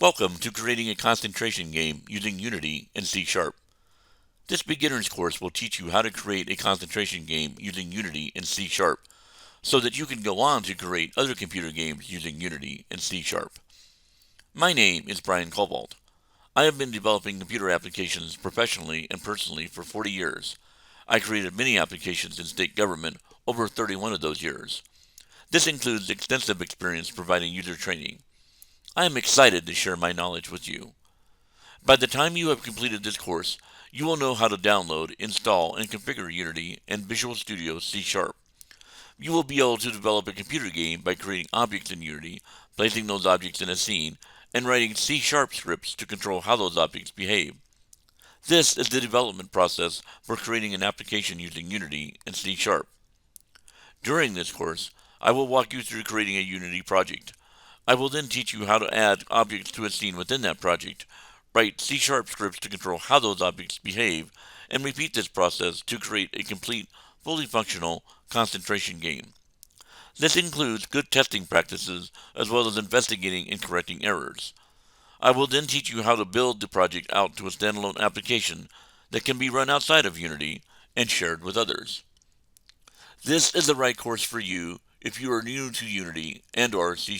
Welcome to creating a concentration game using Unity and C Sharp. This beginner's course will teach you how to create a concentration game using Unity and C Sharp so that you can go on to create other computer games using Unity and C Sharp. My name is Brian Cobalt. I have been developing computer applications professionally and personally for 40 years. I created many applications in state government over 31 of those years. This includes extensive experience providing user training. I am excited to share my knowledge with you. By the time you have completed this course, you will know how to download, install, and configure Unity and Visual Studio C Sharp. You will be able to develop a computer game by creating objects in Unity, placing those objects in a scene, and writing C Sharp scripts to control how those objects behave. This is the development process for creating an application using Unity and C Sharp. During this course, I will walk you through creating a Unity project. I will then teach you how to add objects to a scene within that project, write C# scripts to control how those objects behave, and repeat this process to create a complete, fully functional concentration game. This includes good testing practices as well as investigating and correcting errors. I will then teach you how to build the project out to a standalone application that can be run outside of Unity and shared with others. This is the right course for you if you are new to Unity and/or C#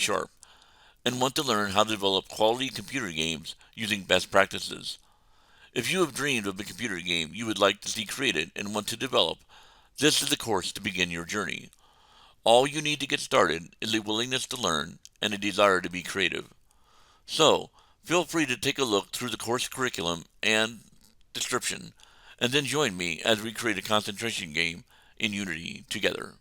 and want to learn how to develop quality computer games using best practices. If you have dreamed of a computer game you would like to see created and want to develop, this is the course to begin your journey. All you need to get started is a willingness to learn and a desire to be creative. So, feel free to take a look through the course curriculum and description, and then join me as we create a concentration game in Unity together.